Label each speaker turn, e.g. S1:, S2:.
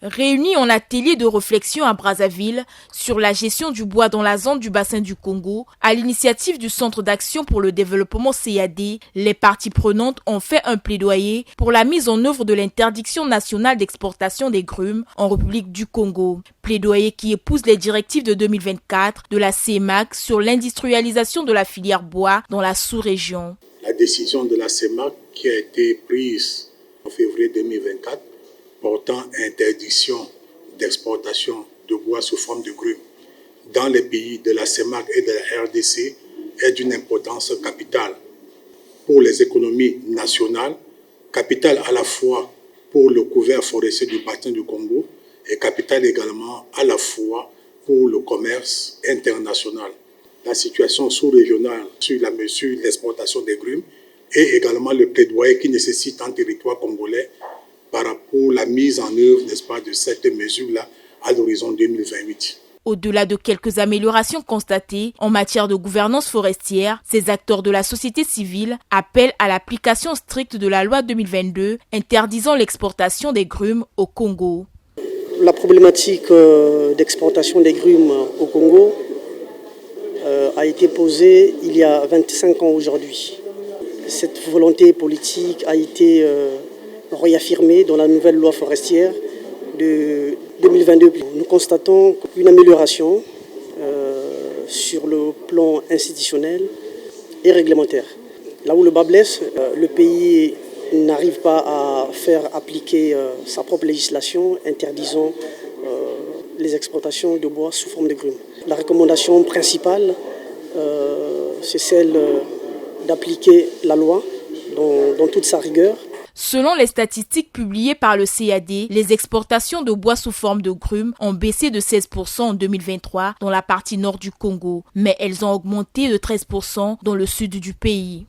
S1: Réunis en atelier de réflexion à Brazzaville sur la gestion du bois dans la zone du bassin du Congo, à l'initiative du Centre d'action pour le développement CAD, les parties prenantes ont fait un plaidoyer pour la mise en œuvre de l'interdiction nationale d'exportation des grumes en République du Congo. Plaidoyer qui épouse les directives de 2024 de la CEMAC sur l'industrialisation de la filière bois dans la sous-région.
S2: La décision de la CEMAC qui a été prise en février 2024 portant interdiction d'exportation de bois sous forme de grumes dans les pays de la CEMAC et de la RDC est d'une importance capitale pour les économies nationales, capitale à la fois pour le couvert forestier du bassin du Congo et capitale également à la fois pour le commerce international. La situation sous-régionale sur la mesure d'exportation des grumes et également le plaidoyer qui nécessite un territoire congolais par rapport à la mise en œuvre, n'est-ce pas, de cette mesure-là à l'horizon 2028.
S1: Au-delà de quelques améliorations constatées en matière de gouvernance forestière, ces acteurs de la société civile appellent à l'application stricte de la loi 2022 interdisant l'exportation des grumes au Congo.
S3: La problématique d'exportation des grumes au Congo a été posée il y a 25 ans aujourd'hui. Cette volonté politique a été réaffirmée dans la nouvelle loi forestière de 2022. Nous constatons une amélioration sur le plan institutionnel et réglementaire. Là où le bas blesse, le pays n'arrive pas à faire appliquer sa propre législation interdisant les exportations de bois sous forme de grumes. La recommandation principale, c'est celle d'appliquer la loi dans toute sa rigueur.
S1: Selon les statistiques publiées par le CAD, les exportations de bois sous forme de grumes ont baissé de 16% en 2023 dans la partie nord du Congo, mais elles ont augmenté de 13% dans le sud du pays.